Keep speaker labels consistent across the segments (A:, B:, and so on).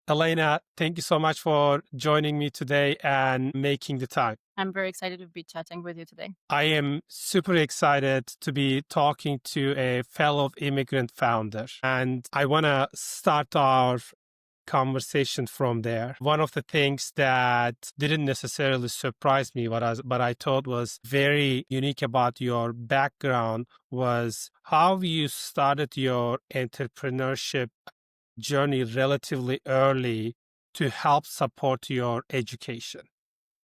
A: Elena, thank you so much for joining me today and making the time.
B: I'm very excited to be chatting with you today.
A: I am super excited to be talking to a fellow immigrant founder, and I want to start our conversation from there. One of the things that didn't necessarily surprise me, but I thought was very unique about your background was how you started your entrepreneurship journey relatively early to help support your education.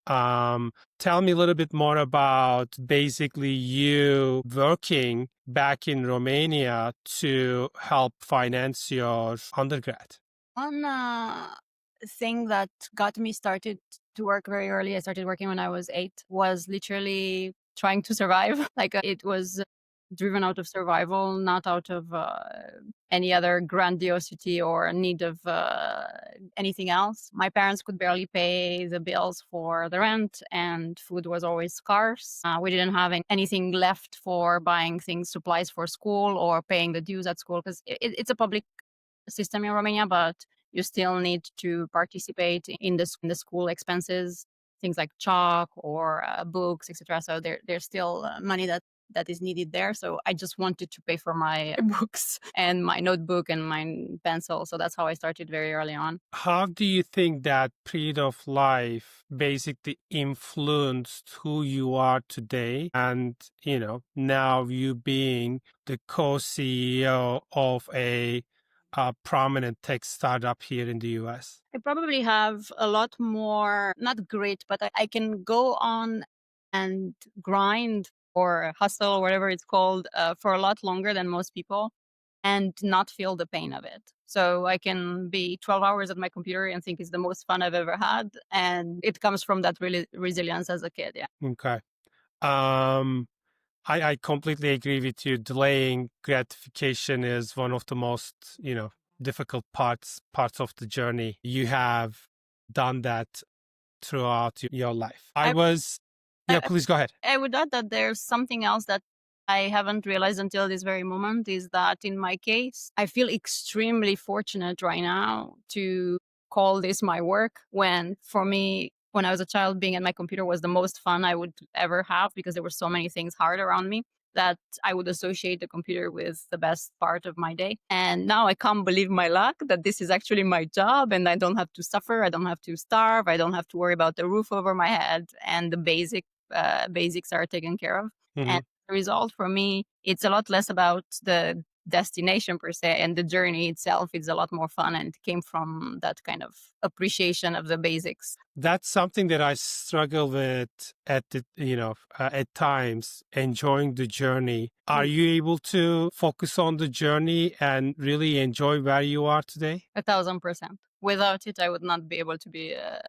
A: Tell me a little bit more about basically you working back in Romania to help finance your undergrad.
B: One thing that got me started to work very early, I started working when I was 8, was literally trying to survive. It was driven out of survival, not out of any other grandiosity or need of anything else. My parents could barely pay the bills for the rent, and food was always scarce. We didn't have anything left for buying things, supplies for school, or paying the dues at school, because it's a public system in Romania, but you still need to participate in the school expenses, things like chalk or books, etc. So there's still money that is needed there. So I just wanted to pay for my books and my notebook and my pencil. So that's how I started very early on.
A: How do you think that period of life basically influenced who you are today? And, now you being the co-CEO of a prominent tech startup here in the US.
B: I probably have a lot more, not grit, but I can go on and grind or hustle or whatever it's called for a lot longer than most people and not feel the pain of it. So I can be 12 hours at my computer and think it's the most fun I've ever had. And it comes from that really resilience as a kid. Yeah.
A: Okay. Um, I completely agree with you. Delaying gratification is one of the most, difficult parts of the journey. You have done that throughout your life.
B: I,
A: Yeah,
B: I,
A: please go ahead.
B: I would add that there's something else that I haven't realized until this very moment is that in my case, I feel extremely fortunate right now to call this my work when for me, when I was a child, being at my computer was the most fun I would ever have because there were so many things hard around me that I would associate the computer with the best part of my day. And now I can't believe my luck that this is actually my job and I don't have to suffer. I don't have to starve. I don't have to worry about the roof over my head, and the basics are taken care of. And
A: Mhm.
B: the result for me, it's a lot less about the destination per se, and the journey itself is a lot more fun, and it came from that kind of appreciation of the basics.
A: That's something that I struggle with at times, enjoying the journey. Are you able to focus on the journey and really enjoy where you are today?
B: 1,000%. Without it, I would not be able to be a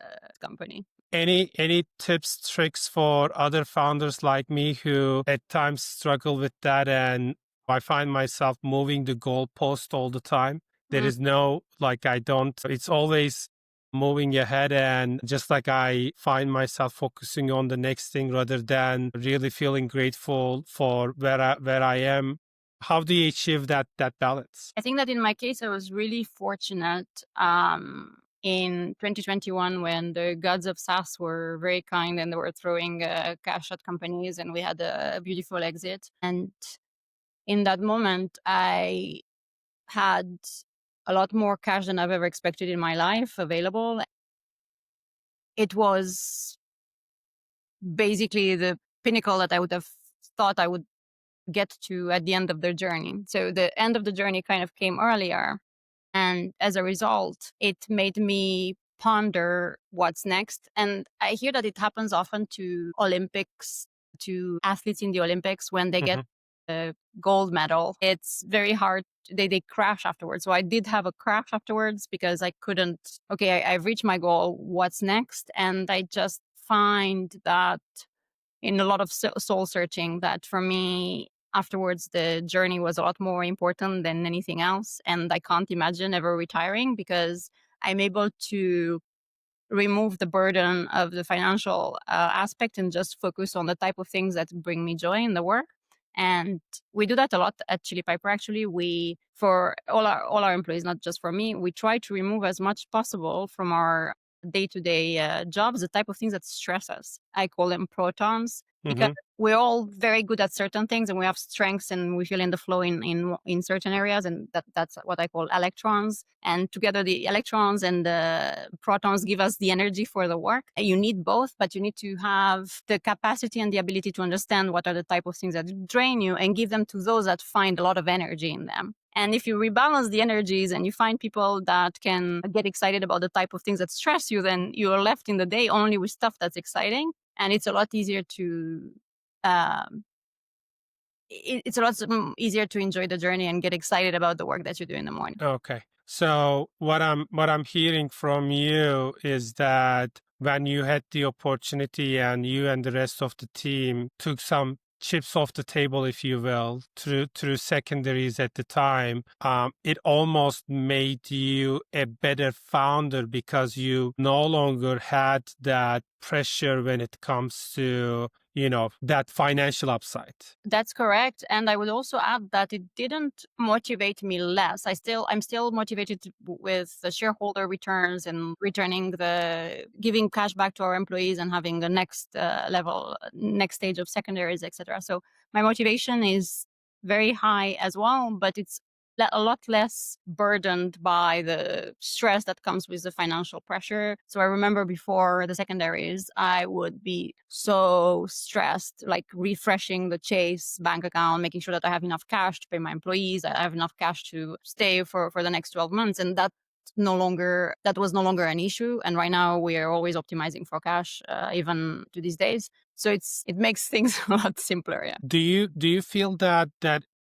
B: company.
A: Any tips, tricks for other founders like me who at times struggle with that, and I find myself moving the goalpost all the time. There
B: Mm.
A: is no it's always moving ahead, and just like I find myself focusing on the next thing rather than really feeling grateful for where I am. How do you achieve that balance?
B: I think that in my case, I was really fortunate in 2021 when the gods of SaaS were very kind and they were throwing cash at companies, and we had a beautiful exit. And in that moment, I had a lot more cash than I've ever expected in my life available. It was basically the pinnacle that I would have thought I would get to at the end of their journey. So the end of the journey kind of came earlier. And as a result, it made me ponder what's next. And I hear that it happens often to Olympics, to athletes in the Olympics when they get
A: Mhm.
B: a gold medal. It's very hard. They crash afterwards. So I did have a crash afterwards because I couldn't, okay, I've reached my goal. What's next? And I just find that in a lot of soul searching that for me, afterwards, the journey was a lot more important than anything else. And I can't imagine ever retiring because I'm able to remove the burden of the financial aspect and just focus on the type of things that bring me joy in the work. And we do that a lot at Chili Piper. Actually, we, for all our employees, not just for me, we try to remove as much possible from our day-to-day jobs the type of things that stress us. I call them protons, because
A: Mm-hmm.
B: we're all very good at certain things and we have strengths and we feel in the flow in certain areas, and that's what I call electrons. And together the electrons and the protons give us the energy for the work. You need both, but you need to have the capacity and the ability to understand what are the type of things that drain you and give them to those that find a lot of energy in them. And if you rebalance the energies and you find people that can get excited about the type of things that stress you, then you're left in the day only with stuff that's exciting. And it's a lot easier to um, it's a lot easier to enjoy the journey and get excited about the work that you do in the morning.
A: Okay. So what I'm hearing from you is that when you had the opportunity and you and the rest of the team took some chips off the table, if you will, through secondaries at the time, it almost made you a better founder because you no longer had that pressure when it comes to, that financial upside.
B: That's correct. And I would also add that it didn't motivate me less. I'm still motivated with the shareholder returns and giving cash back to our employees and having the next next stage of secondaries, etc. So my motivation is very high as well, but it's a lot less burdened by the stress that comes with the financial pressure. So I remember before the secondaries, I would be so stressed, like refreshing the Chase bank account, making sure that I have enough cash to pay my employees, I have enough cash to stay for the next 12 months. And that was no longer an issue. And right now we are always optimizing for cash, even to these days. So it makes things a lot simpler. Yeah.
A: Do you feel that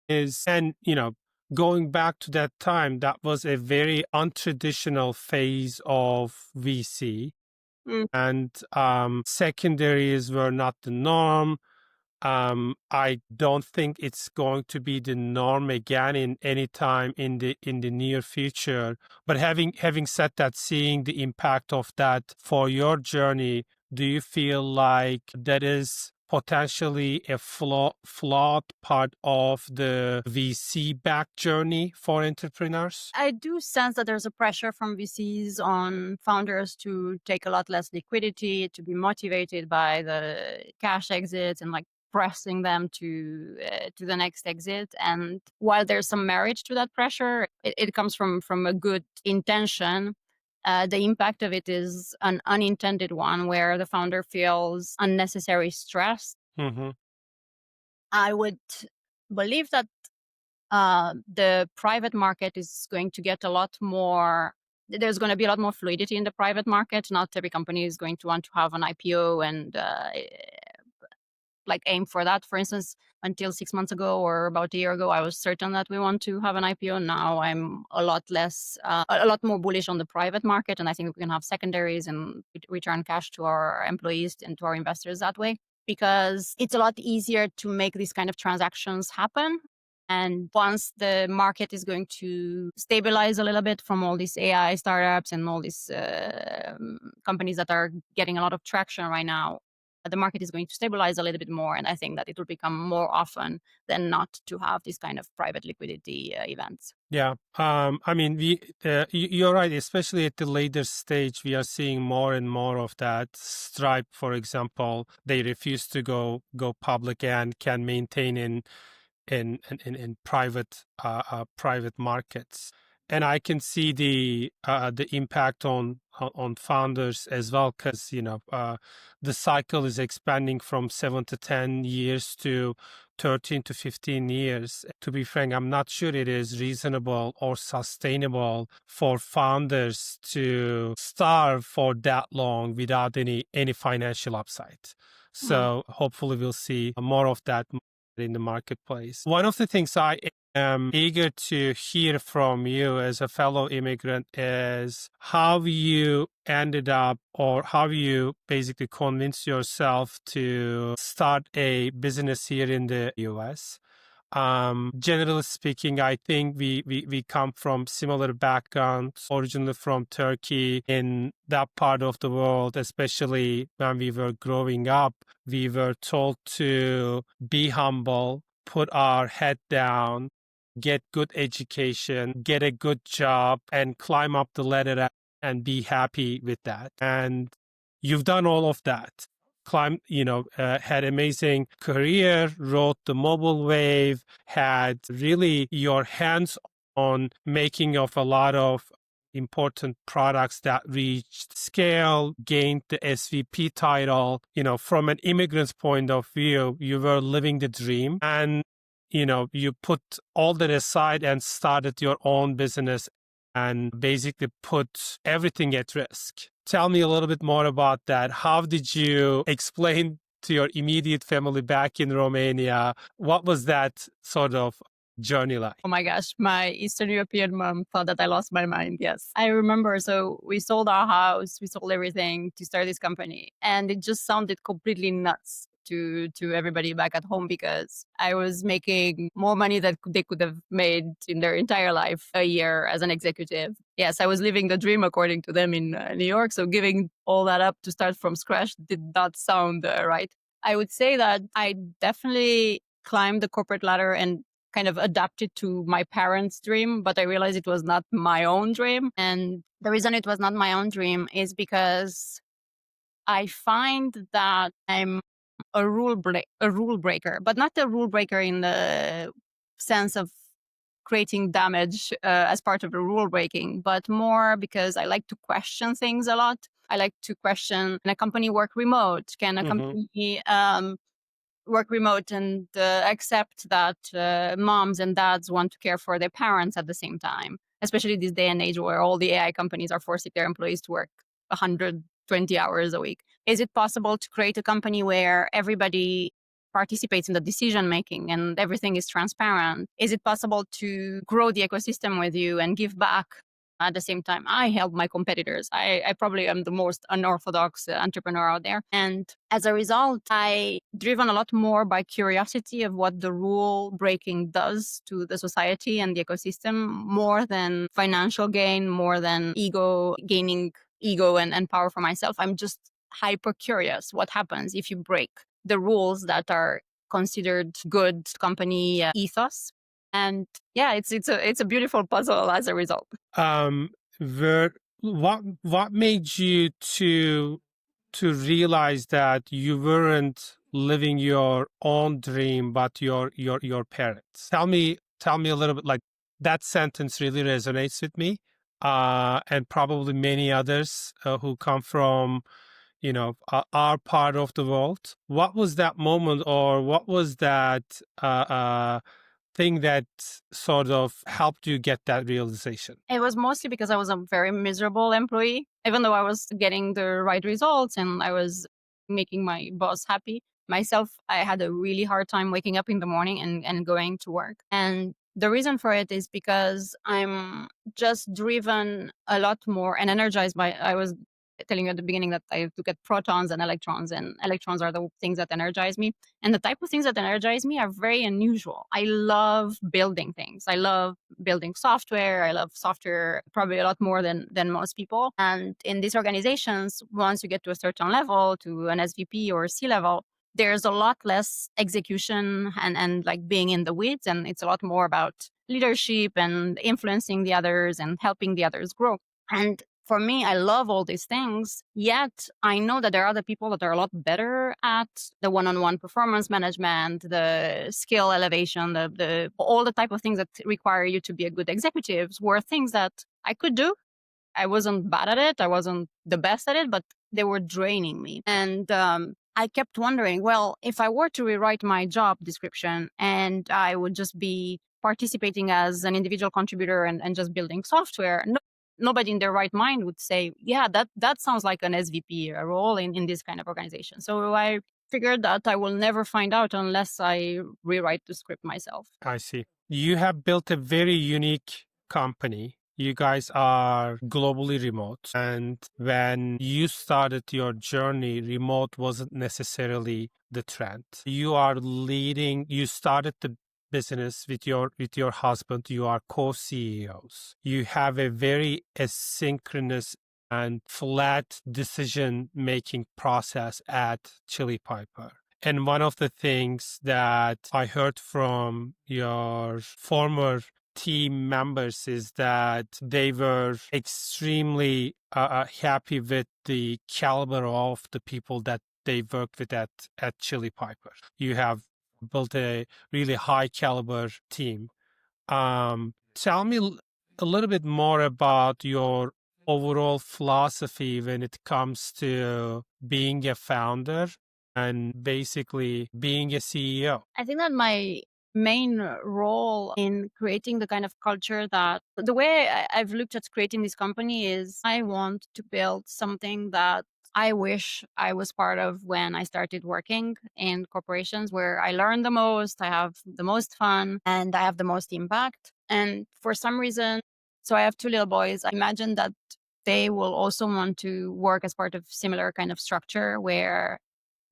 A: is, and going back to that time, that was a very untraditional phase of VC,
B: Mm.
A: and secondaries were not the norm. I don't think it's going to be the norm again in any time in the near future. But having said that, seeing the impact of that for your journey, do you feel like that is potentially a flawed part of the VC back journey for entrepreneurs?
B: I do sense that there's a pressure from VCs on founders to take a lot less liquidity, to be motivated by the cash exits and like pressing them to the next exit. And while there's some merit to that pressure, it comes from a good intention. The impact of it is an unintended one where the founder feels unnecessary stress.
A: Mm-hmm.
B: I would believe that the private market is going to get a lot more. There's going to be a lot more fluidity in the private market. Not every company is going to want to have an IPO and like aim for that. For instance, until 6 months ago or about a year ago, I was certain that we want to have an IPO. Now I'm a lot more bullish on the private market, and I think we can have secondaries and return cash to our employees and to our investors that way, because it's a lot easier to make these kind of transactions happen. And once the market is going to stabilize a little bit from all these AI startups and all these companies that are getting a lot of traction right now, the market is going to stabilize a little bit more. And I think that it will become more often than not to have these kind of private liquidity events.
A: Yeah. I mean, you're right, especially at the later stage, we are seeing more and more of that. Stripe, for example, they refuse to go public and can maintain in private markets. And I can see the impact on founders as well, because the cycle is expanding from 7 to 10 years to 13 to 15 years. To be frank, I'm not sure it is reasonable or sustainable for founders to starve for that long without any financial upside. So hopefully we'll see more of that in the marketplace. One of the things I am eager to hear from you as a fellow immigrant is how you ended up, or how you basically convinced yourself to start a business here in the US. Generally speaking, I think we come from similar backgrounds, originally from Turkey. In that part of the world, especially when we were growing up, we were told to be humble, put our head down, get good education, get a good job, and climb up the ladder and be happy with that. And you've done all of that. Had amazing career, wrote the mobile wave, had really your hands on making of a lot of important products that reached scale, gained the SVP title. From an immigrant's point of view, you were living the dream. And, you put all that aside and started your own business and basically put everything at risk. Tell me a little bit more about that. How did you explain to your immediate family back in Romania? What was that sort of journey like?
B: Oh my gosh, my Eastern European mom thought that I lost my mind. Yes. I remember. So we sold our house, we sold everything to start this company. And it just sounded completely nuts to everybody back at home because I was making more money than they could have made in their entire life a year as an executive. Yes, I was living the dream according to them in New York. So giving all that up to start from scratch did not sound right. I would say that I definitely climbed the corporate ladder and kind of adapted to my parents' dream, but I realized it was not my own dream. And the reason it was not my own dream is because I find that I'm a rule breaker, but not a rule breaker in the sense of creating damage as part of the rule breaking, but more because I like to question things a lot. I like to question, can a company work remote? Can a company work remote and accept that moms and dads want to care for their parents at the same time, especially this day and age where all the AI companies are forcing their employees to work 120 hours a week. Is it possible to create a company where everybody participates in the decision making and everything is transparent? Is it possible to grow the ecosystem with you and give back? At the same time, I help my competitors. I probably am the most unorthodox entrepreneur out there. And as a result, I driven a lot more by curiosity of what the rule breaking does to the society and the ecosystem, more than financial gain, more than gaining ego and power for myself. I'm just hyper curious what happens if you break the rules that are considered good company ethos. And yeah, it's a beautiful puzzle as a result.
A: What made you to realize that you weren't living your own dream, but your parents? Tell me a little bit. Like, that sentence really resonates with me, and probably many others who come from our part of the world. What was that moment, or what was that thing that sort of helped you get that realization?
B: It was mostly because I was a very miserable employee, even though I was getting the right results and I was making my boss happy. Myself, I had a really hard time waking up in the morning and going to work. And the reason for it is because I'm just driven a lot more and energized by, I was telling you at the beginning that I look at protons and electrons are the things that energize me. And the type of things that energize me are very unusual. I love building things. I love building software. I love software probably a lot more than most people. And in these organizations, once you get to a certain level, to an SVP or C level, there's a lot less execution and like being in the weeds. And it's a lot more about leadership and influencing the others and helping the others grow. And for me, I love all these things, yet I know that there are other people that are a lot better at the one-on-one performance management, the skill elevation, the all the type of things that require you to be a good executive were things that I could do. I wasn't bad at it. I wasn't the best at it, but they were draining me. And I kept wondering, well, if I were to rewrite my job description and I would just be participating as an individual contributor and just building software, nobody in their right mind would say, yeah, that sounds like an SVP role in this kind of organization. So I figured that I will never find out unless I rewrite the script myself.
A: I see. You have built a very unique company. You guys are globally remote. And when you started your journey, remote wasn't necessarily the trend. You are leading, you started the business with your husband. You are co-CEOs. You have a very asynchronous and flat decision-making process at Chili Piper. And one of the things that I heard from your former team members is that they were extremely happy with the caliber of the people that they work with at Chili Piper. You have built a really high caliber team. Tell me a little bit more about your overall philosophy when it comes to being a founder and basically being a CEO.
B: I think that my main role in creating the kind of culture that the way I've looked at creating this company is I want to build something that I wish I was part of when I started working in corporations where I learn the most, I have the most fun, and I have the most impact. And for some reason, so I have two little boys. I imagine that they will also want to work as part of similar kind of structure where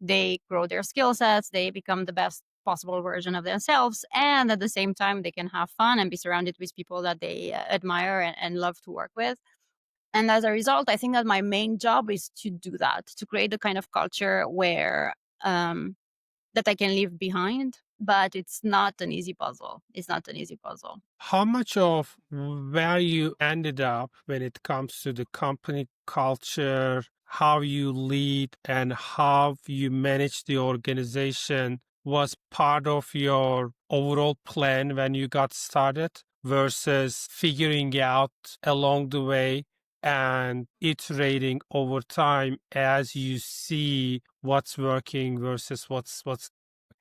B: they grow their skill sets, they become the best possible version of themselves, and at the same time they can have fun and be surrounded with people that they admire and love to work with. And as a result, I think that my main job is to do that, to create the kind of culture where that I can leave behind. But it's not an easy puzzle. It's not an easy puzzle.
A: How much of where you ended up when it comes to the company culture, how you lead, and how you manage the organization was part of your overall plan when you got started versus figuring out along the way and iterating over time as you see what's working versus what's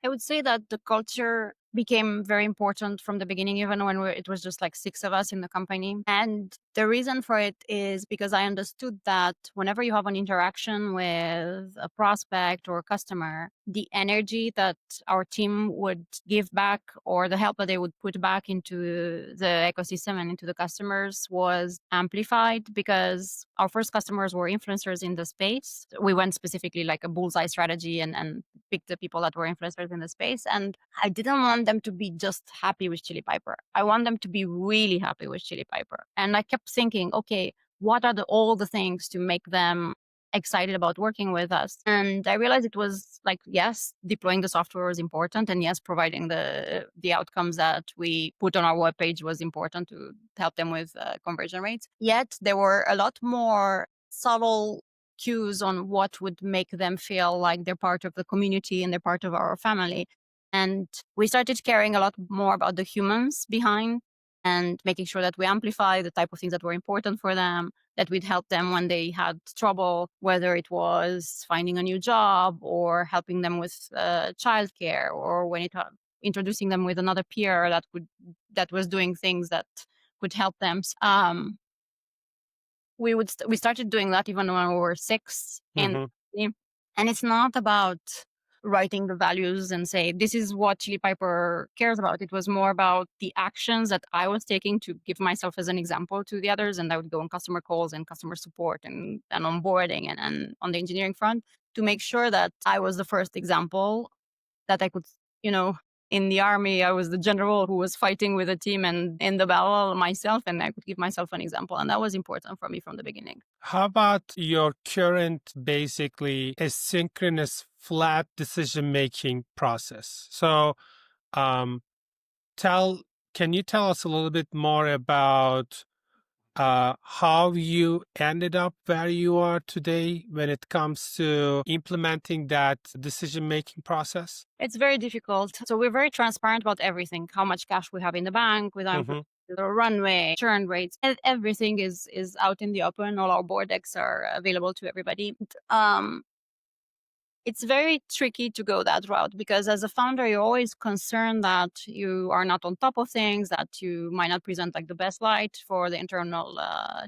B: I would say that the culture became very important from the beginning, even when it was just like six of us in the company. And the reason for it is because I understood that whenever you have an interaction with a prospect or a customer, the energy that our team would give back or the help that they would put back into the ecosystem and into the customers was amplified because our first customers were influencers in the space. We went specifically like a bullseye strategy and picked the people that were influencers in the space. And I didn't want them to be just happy with Chili Piper. I want them to be really happy with Chili Piper. And I kept thinking, okay, what are all the things to make them excited about working with us? And I realized it was like, yes, deploying the software was important. And yes, providing the outcomes that we put on our webpage was important to help them with conversion rates. Yet there were a lot more subtle cues on what would make them feel like they're part of the community and they're part of our family. And we started caring a lot more about the humans behind and making sure that we amplify the type of things that were important for them, that we'd help them when they had trouble, whether it was finding a new job or helping them with childcare or when introducing them with another peer that was doing things that could help them. We started doing that even when we were six, and it's not about writing the values and say this is what Chili Piper cares about. It was more about the actions that I was taking to give myself as an example to the others, and I would go on customer calls and customer support and onboarding and on the engineering front to make sure that I was the first example that I could, in the army, I was the general who was fighting with a team and in the battle myself, and I could give myself an example. And that was important for me from the beginning.
A: How about your current, basically, asynchronous flat decision-making process? So, can you tell us a little bit more about how you ended up where you are today when it comes to implementing that decision-making process?
B: It's very difficult. So we're very transparent about everything, how much cash we have in the bank, with the runway, churn rates, everything is out in the open. All our board decks are available to everybody. It's very tricky to go that route because as a founder, you're always concerned that you are not on top of things, that you might not present like the best light for the internal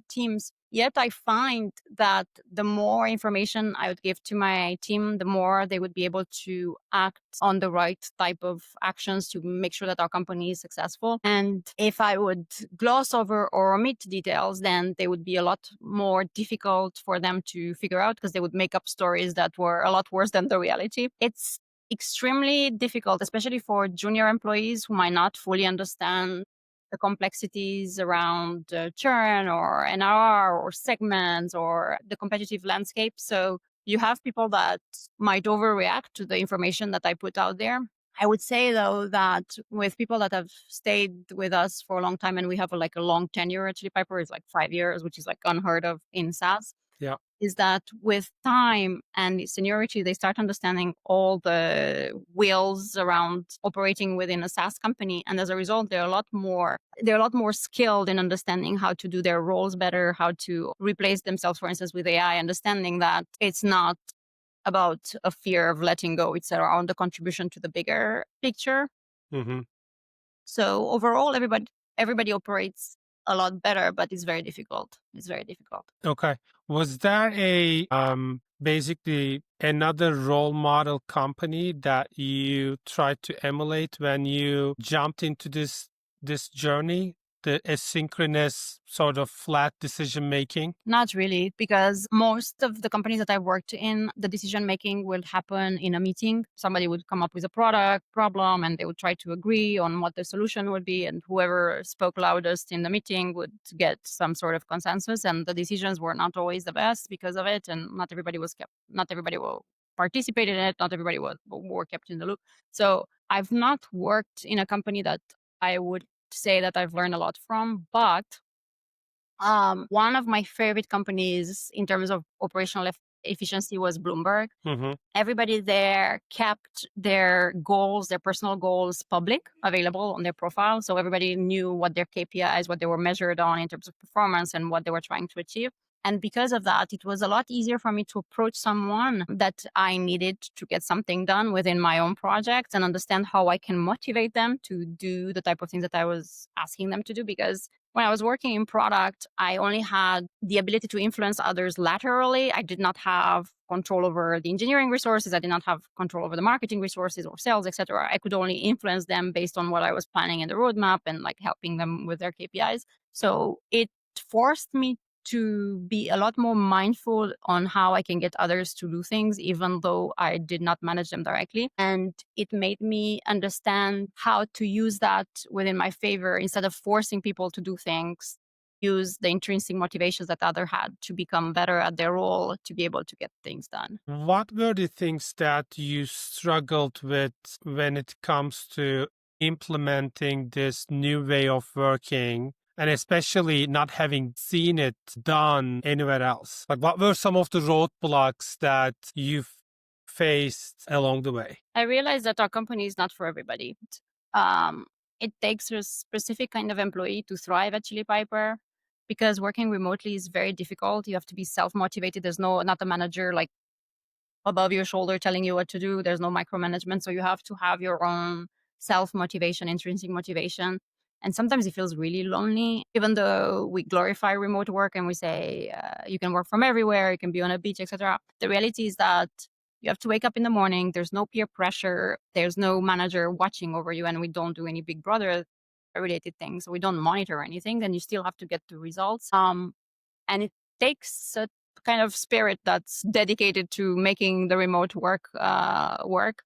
B: teams. Yet I find that the more information I would give to my team, the more they would be able to act on the right type of actions to make sure that our company is successful. And if I would gloss over or omit details, then they would be a lot more difficult for them to figure out because they would make up stories that were a lot worse than the reality. It's extremely difficult, especially for junior employees who might not fully understand the complexities around churn or NRR or segments or the competitive landscape. So You have people that might overreact to the information that I put out there. I would say though that with people that have stayed with us for a long time, and we have like a long tenure at Chili Piper, is like 5 years, which is like unheard of in SaaS,
A: Yeah.
B: is that with time and seniority, they start understanding all the wheels around operating within a SaaS company. And as a result, they're a lot more skilled in understanding how to do their roles better, how to replace themselves, for instance, with AI, understanding that it's not about a fear of letting go. It's around the contribution to the bigger picture.
A: Mm-hmm.
B: So overall, everybody operates a lot better, but it's very difficult. It's very difficult.
A: Okay. Was there a basically another role model company that you tried to emulate when you jumped into this journey, the asynchronous sort of flat decision making?
B: Not really, because most of the companies that I worked in, the decision making will happen in a meeting. Somebody would come up with a product problem and they would try to agree on what the solution would be. And whoever spoke loudest in the meeting would get some sort of consensus. And the decisions were not always the best because of it. And not everybody will participate in it. Not everybody were kept in the loop. So I've not worked in a company that I would say that I've learned a lot from, but one of my favorite companies in terms of operational efficiency was Bloomberg.
A: Mm-hmm.
B: Everybody there kept their goals, their personal goals, public, available on their profile. So everybody knew what their KPIs, what they were measured on in terms of performance and what they were trying to achieve. And because of that, it was a lot easier for me to approach someone that I needed to get something done within my own project and understand how I can motivate them to do the type of things that I was asking them to do. Because when I was working in product, I only had the ability to influence others laterally. I did not have control over the engineering resources. I did not have control over the marketing resources or sales, etc. I could only influence them based on what I was planning in the roadmap and like helping them with their KPIs. So it forced me to be a lot more mindful on how I can get others to do things, even though I did not manage them directly. And it made me understand how to use that within my favor instead of forcing people to do things. Use the intrinsic motivations that other had to become better at their role to be able to get things done.
A: What were the things that you struggled with when it comes to implementing this new way of working, and especially not having seen it done anywhere else? Like, what were some of the roadblocks that you've faced along the way?
B: I realized that our company is not for everybody. Um, it takes a specific kind of employee to thrive at Chili Piper because working remotely is very difficult. You have to be self-motivated. There's not a manager like above your shoulder telling you what to do. There's no micromanagement. So you have to have your own self-motivation, intrinsic motivation. And sometimes it feels really lonely, even though we glorify remote work and we say you can work from everywhere, you can be on a beach, etc. The reality is that you have to wake up in the morning. There's no peer pressure. There's no manager watching over you. And we don't do any Big Brother related things. So we don't monitor anything. And you still have to get the results. And it takes a kind of spirit that's dedicated to making the remote work work.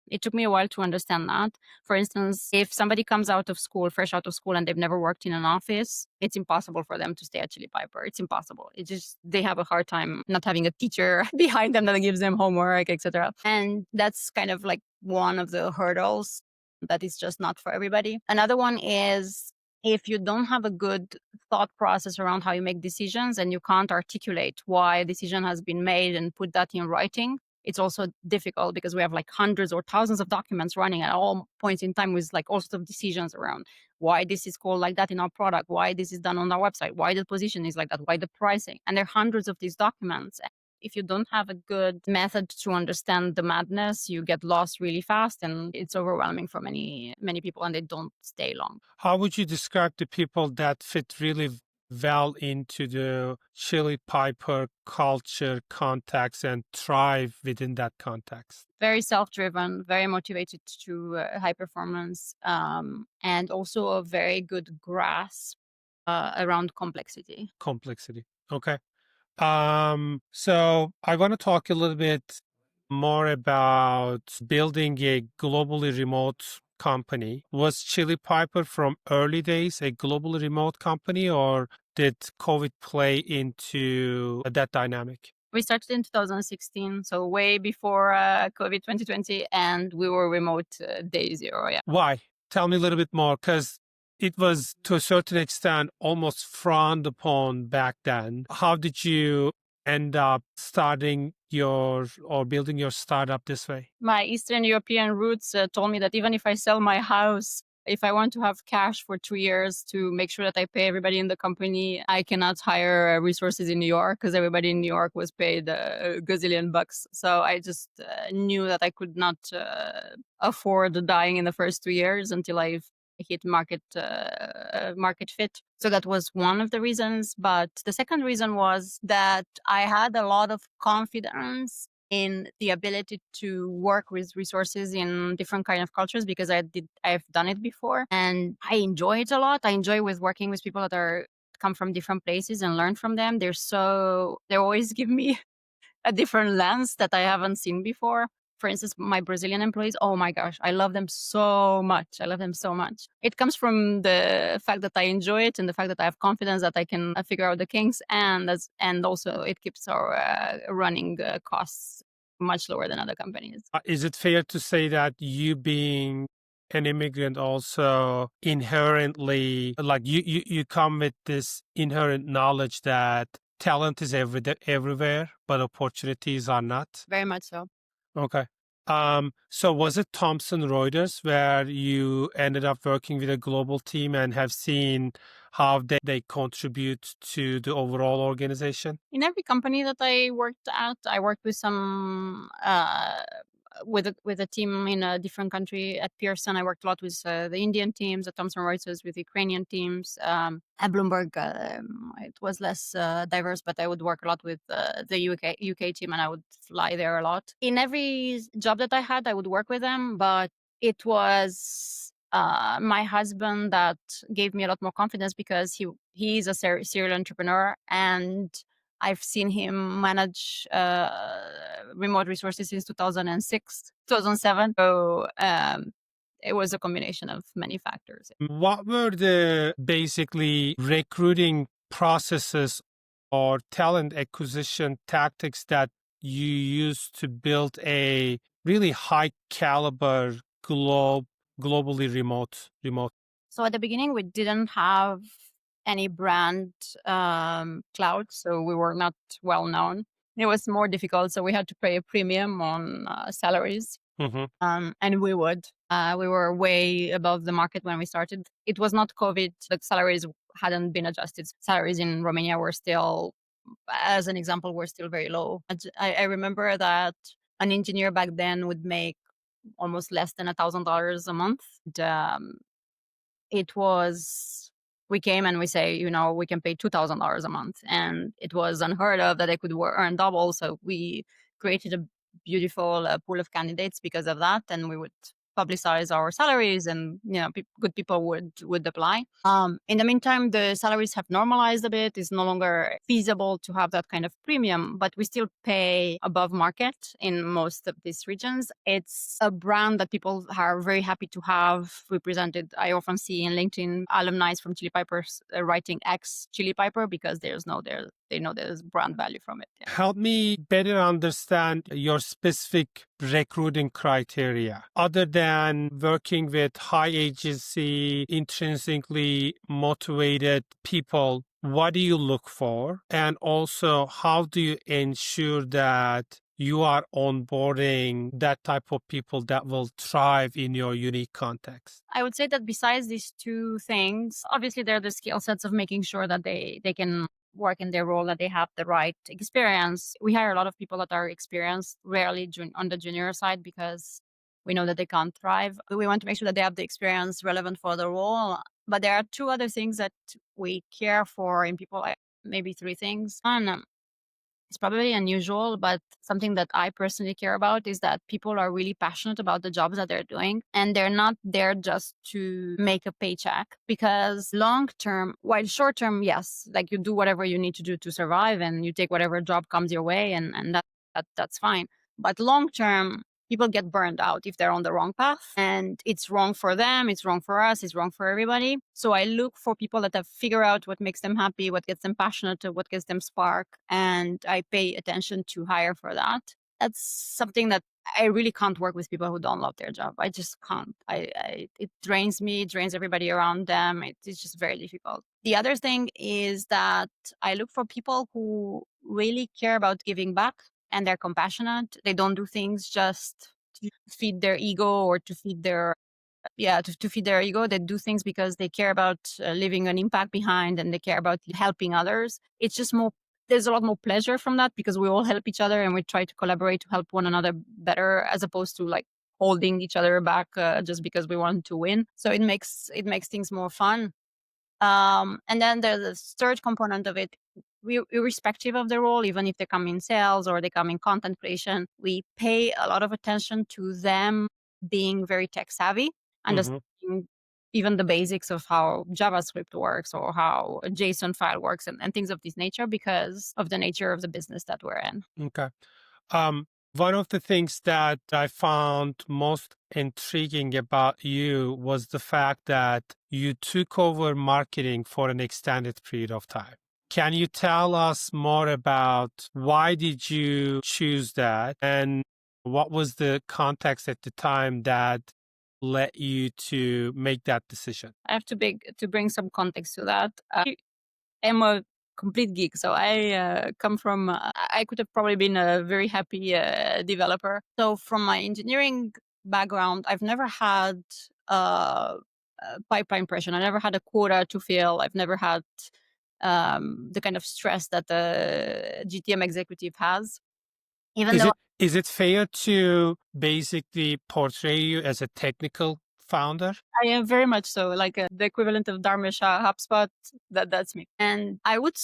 B: It took me a while to understand that. For instance, if somebody comes out of school, fresh out of school, and they've never worked in an office, it's impossible for them to stay at Chili Piper. It's impossible. It's just they have a hard time not having a teacher behind them that gives them homework, etc. And that's kind of like one of the hurdles that is just not for everybody. Another one is if you don't have a good thought process around how you make decisions and you can't articulate why a decision has been made and put that in writing, it's also difficult because we have like hundreds or thousands of documents running at all points in time with like all sorts of decisions around why this is called like that in our product, why this is done on our website, why the position is like that, why the pricing. And there are hundreds of these documents. If you don't have a good method to understand the madness, you get lost really fast and it's overwhelming for many, many people and they don't stay long.
A: How would you describe the people that fit really well into the Chili Piper culture context and thrive within that context?
B: Very self-driven, very motivated to high performance, and also a very good grasp around complexity.
A: Complexity. Okay. So I want to talk a little bit more about building a globally remote company. Was Chili Piper from early days a globally remote company, or did COVID play into that dynamic?
B: We started in 2016, so way before COVID 2020, and we were remote day zero. Yeah.
A: Why? Tell me a little bit more, because it was to a certain extent almost frowned upon back then. How did you end up starting your or building your startup this way?
B: My Eastern European roots told me that even if I sell my house, if I want to have cash for 2 years to make sure that I pay everybody in the company, I cannot hire resources in New York because everybody in New York was paid a gazillion bucks. So I just knew that I could not afford dying in the first 2 years until I hit market fit. So that was one of the reasons. But the second reason was that I had a lot of confidence in the ability to work with resources in different kind of cultures because I've done it before and I enjoy it a lot. I enjoy with working with people that are come from different places and learn from them. They always give me a different lens that I haven't seen before. For instance, my Brazilian employees, oh my gosh, I love them so much. I love them so much. It comes from the fact that I enjoy it and the fact that I have confidence that I can figure out the kinks, and also it keeps our running costs much lower than other companies.
A: Is it fair to say that you being an immigrant also inherently, like you come with this inherent knowledge that talent is everywhere, but opportunities are not?
B: Very much so.
A: Okay. So was it Thomson Reuters where you ended up working with a global team and have seen how they contribute to the overall organization?
B: In every company that I worked at, I worked with some with a team in a different country. At Pearson, I worked a lot with the Indian teams. At Thomson Reuters, with Ukrainian teams. At Bloomberg, it was less diverse, but I would work a lot with the UK team, and I would fly there a lot. In every job that I had, I would work with them, but it was my husband that gave me a lot more confidence because he's a serial entrepreneur, and I've seen him manage remote resources since 2006, 2007. So it was a combination of many factors.
A: What were the basically recruiting processes or talent acquisition tactics that you used to build a really high caliber globally remote?
B: So at the beginning, we didn't have any brand clout, so we were not well known. It was more difficult, so we had to pay a premium on salaries.
A: Mm-hmm.
B: And we would. We were way above the market when we started. It was not COVID. The salaries hadn't been adjusted. Salaries in Romania were still, as an example, were still very low. I remember that an engineer back then would make almost less than $1,000 a month. And, it was, we came and we say, we can pay $2,000 a month. And it was unheard of that I could earn double. So we created a beautiful pool of candidates because of that. And we would publicize our salaries, and good people would apply. In the meantime, the salaries have normalized a bit. It's no longer feasible to have that kind of premium, but we still pay above market in most of these regions. It's a brand that people are very happy to have represented. I often see in LinkedIn alumni from Chili Piper writing ex Chili Piper because they know there's brand value from it. Yeah.
A: Help me better understand your specific recruiting criteria. Other than working with high agency, intrinsically motivated people, what do you look for? And also, how do you ensure that you are onboarding that type of people that will thrive in your unique context?
B: I would say that besides these two things, obviously there are the skill sets of making sure that they can work in their role, that they have the right experience. We hire a lot of people that are experienced, rarely on the junior side, because we know that they can't thrive. We want to make sure that they have the experience relevant for the role. But there are two other things that we care for in people, maybe three things. One, it's probably unusual, but something that I personally care about is that people are really passionate about the jobs that they're doing, and they're not there just to make a paycheck. Because long term, while short term, yes, like you do whatever you need to do to survive and you take whatever job comes your way, and that's fine. But long term, people get burned out if they're on the wrong path, and it's wrong for them, it's wrong for us, it's wrong for everybody. So I look for people that have figured out what makes them happy, what gets them passionate, what gets them spark, and I pay attention to hire for that. That's something that I really can't work with people who don't love their job. I just can't. It drains me, it drains everybody around them. It's just very difficult. The other thing is that I look for people who really care about giving back and they're compassionate. They don't do things just to feed their ego or to feed their to feed their ego. They do things because they care about leaving an impact behind and they care about helping others. It's just more, there's a lot more pleasure from that because we all help each other and we try to collaborate to help one another better, as opposed to like holding each other back just because we want to win. So it makes things more fun. And then there's the third component of it. Irrespective of the role, even if they come in sales or they come in content creation, we pay a lot of attention to them being very tech savvy,
A: Mhm.
B: understanding even the basics of how JavaScript works or how a JSON file works and things of this nature because of the nature of the business that we're in.
A: Okay. One of the things that I found most intriguing about you was the fact that you took over marketing for an extended period of time. Can you tell us more about why did you choose that and what was the context at the time that led you to make that decision?
B: I have to bring some context to that. I am a complete geek, so I come from. I could have probably been a very happy developer. So from my engineering background, I've never had a pipeline pressure. I never had a quota to fill. I've never had the kind of stress that the GTM executive has. Even though
A: Is it fair to basically portray you as a technical founder?
B: I am very much so, like the equivalent of Dharmesh HubSpot. That's me, and I would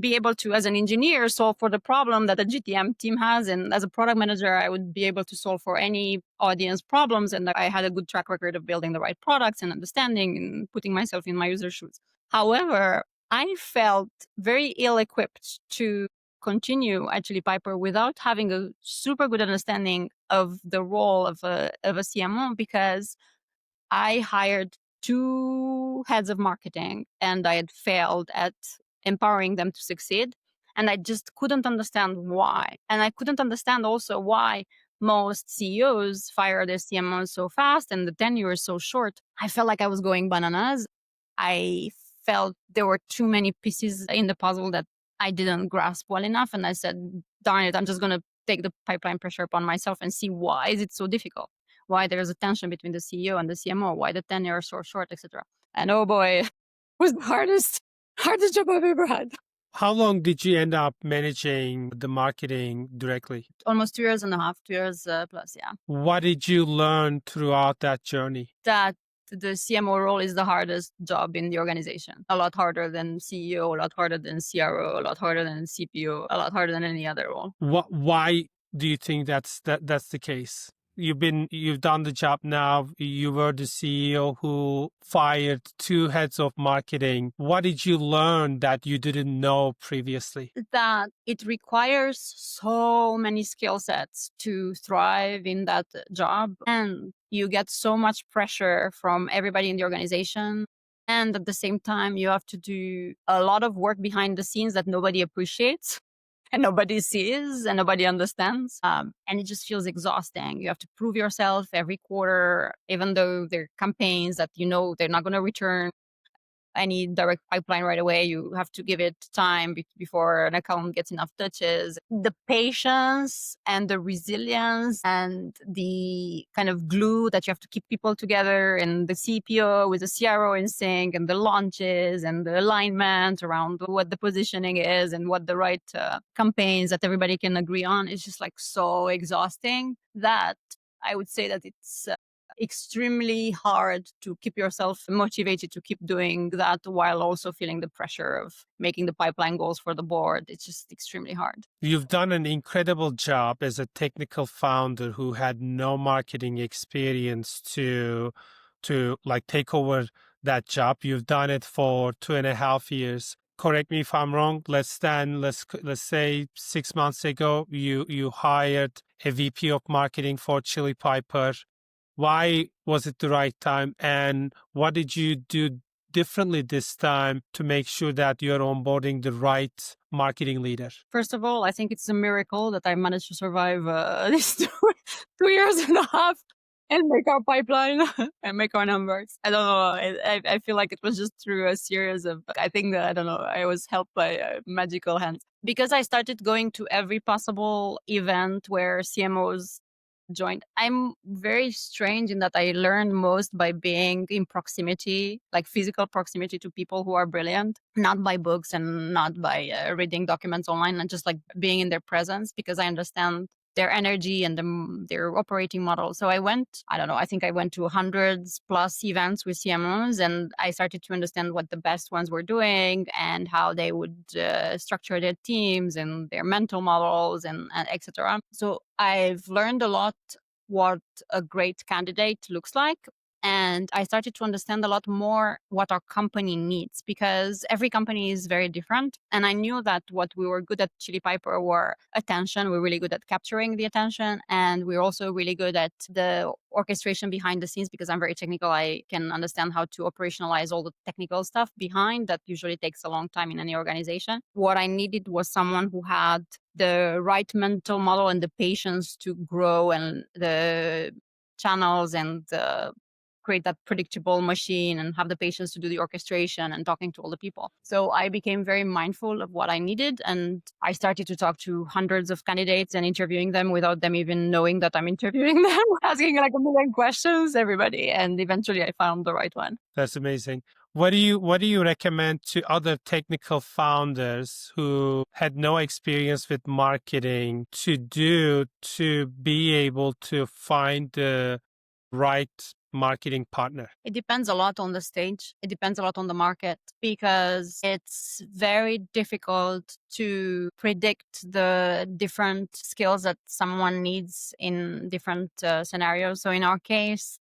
B: be able to, as an engineer, solve for the problem that a GTM team has, and as a product manager, I would be able to solve for any audience problems. And I had a good track record of building the right products and understanding and putting myself in my user shoes. However, I felt very ill-equipped to continue actually Piper without having a super good understanding of the role of a CMO because I hired two heads of marketing and I had failed at empowering them to succeed. And I just couldn't understand why. And I couldn't understand also why most CEOs fire their CMOs so fast and the tenure is so short. I felt like I was going bananas. I felt there were too many pieces in the puzzle that I didn't grasp well enough. And I said, darn it, I'm just going to take the pipeline pressure upon myself and see why is it so difficult, why there's a tension between the CEO and the CMO, why the tenure is so short, etc. And oh boy, it was the hardest job I've ever had.
A: How long did you end up managing the marketing directly?
B: Almost 2 years and a half, 2 years plus, yeah.
A: What did you learn throughout that journey?
B: That the CMO role is the hardest job in the organization. A lot harder than CEO, a lot harder than CRO, a lot harder than CPO, a lot harder than any other role.
A: Why do you think that's the case? You've done the job now. You were the CEO who fired two heads of marketing. What did you learn that you didn't know previously?
B: That it requires so many skill sets to thrive in that job. And you get so much pressure from everybody in the organization. And at the same time, you have to do a lot of work behind the scenes that nobody appreciates and nobody sees and nobody understands. And it just feels exhausting. You have to prove yourself every quarter, even though there are campaigns that you know they're not going to return any direct pipeline right away. You have to give it time before an account gets enough touches. The patience and the resilience and the kind of glue that you have to keep people together, and the CPO with the CRO in sync, and the launches and the alignment around what the positioning is and what the right campaigns that everybody can agree on is just like so exhausting that I would say that it's extremely hard to keep yourself motivated to keep doing that while also feeling the pressure of making the pipeline goals for the board. It's just extremely hard.
A: You've done an incredible job as a technical founder who had no marketing experience to like take over that job. You've done it for 2.5 years. correct me if I'm wrong, let's say 6 months ago, you hired a VP of marketing for Chili Piper. Why was it the right time? And what did you do differently this time to make sure that you're onboarding the right marketing leader?
B: First of all, I think it's a miracle that I managed to survive these 2 years and a half and make our pipeline and make our numbers. I don't know. I feel like it was just through a series of, I think that, I don't know, I was helped by magical hands. Because I started going to every possible event where CMOs joined. I'm very strange in that I learn most by being in proximity, like physical proximity to people who are brilliant, not by books and not by reading documents online, and just like being in their presence because I understand their energy and their operating model. So I went, I don't know, I think I went to hundreds plus events with CMOs, and I started to understand what the best ones were doing and how they would structure their teams and their mental models and etc. So I've learned a lot what a great candidate looks like. And I started to understand a lot more what our company needs because every company is very different. And I knew that what we were good at Chili Piper were attention. We're really good at capturing the attention. And we're also really good at the orchestration behind the scenes because I'm very technical. I can understand how to operationalize all the technical stuff behind that usually takes a long time in any organization. What I needed was someone who had the right mental model and the patience to grow and the channels and create that predictable machine and have the patience to do the orchestration and talking to all the people. So I became very mindful of what I needed. And I started to talk to hundreds of candidates and interviewing them without them even knowing that I'm interviewing them, asking like a million questions, everybody. And eventually I found the right one.
A: That's amazing. What do you recommend to other technical founders who had no experience with marketing to do to be able to find the right marketing partner?
B: It depends a lot on the stage. It depends a lot on the market because it's very difficult to predict the different skills that someone needs in different scenarios. So in our case,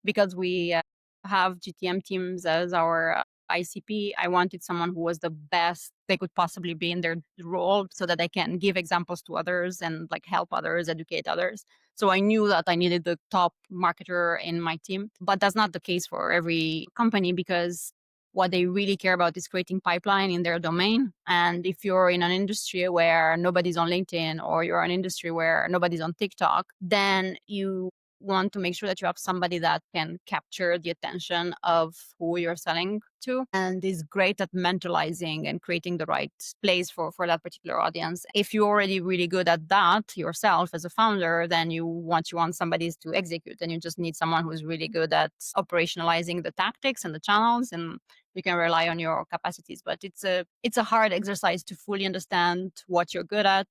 B: because we have GTM teams as our ICP, I wanted someone who was the best they could possibly be in their role so that they can give examples to others and like help others, educate others. So I knew that I needed the top marketer in my team, but that's not the case for every company because what they really care about is creating pipeline in their domain. And if you're in an industry where nobody's on LinkedIn or you're an industry where nobody's on TikTok, then you want to make sure that you have somebody that can capture the attention of who you're selling to and is great at mentalizing and creating the right place for that particular audience. If you're already really good at that yourself as a founder, then you want somebody to execute, and you just need someone who's really good at operationalizing the tactics and the channels, and you can rely on your capacities. But it's a hard exercise to fully understand what you're good at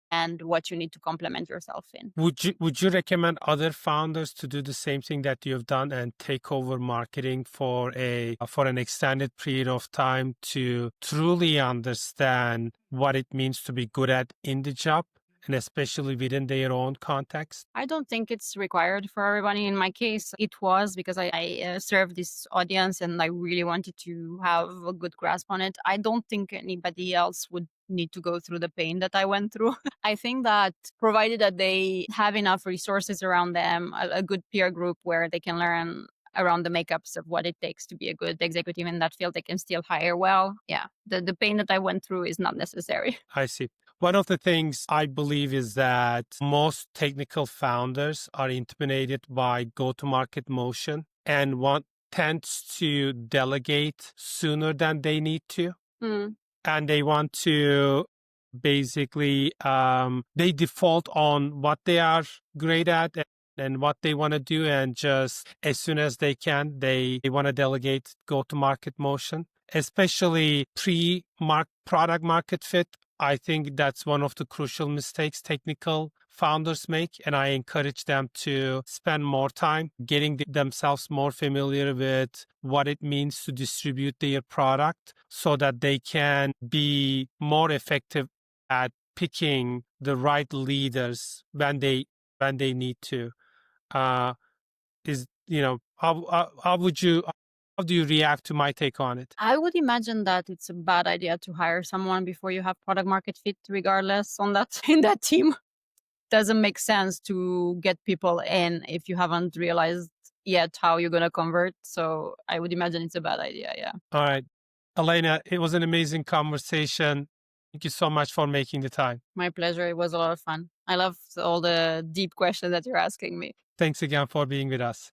B: and what you need to complement yourself in.
A: Would you recommend other founders to do the same thing that you've done and take over marketing for an extended period of time to truly understand what it means to be good at in the job, and especially within their own context?
B: I don't think it's required for everybody. In my case, it was because I served this audience and I really wanted to have a good grasp on it. I don't think anybody else would need to go through the pain that I went through. I think that provided that they have enough resources around them, a good peer group where they can learn around the makeups of what it takes to be a good executive in that field, they can still hire well. Yeah, the pain that I went through is not necessary.
A: I see. One of the things I believe is that most technical founders are intimidated by go-to-market motion and tends to delegate sooner than they need to. And they want to basically, they default on what they are great at and what they want to do. And just as soon as they can, they want to delegate go-to-market motion, especially product market fit. I think that's one of the crucial mistakes technical founders make, and I encourage them to spend more time getting themselves more familiar with what it means to distribute their product so that they can be more effective at picking the right leaders when they need to. How would you How do you react to my take on it?
B: I would imagine that it's a bad idea to hire someone before you have product market fit, regardless on that in that team. Doesn't make sense to get people in if you haven't realized yet how you're going to convert. So I would imagine it's a bad idea. Yeah.
A: All right. Alina, it was an amazing conversation. Thank you so much for making the time.
B: My pleasure. It was a lot of fun. I love all the deep questions that you're asking me.
A: Thanks again for being with us.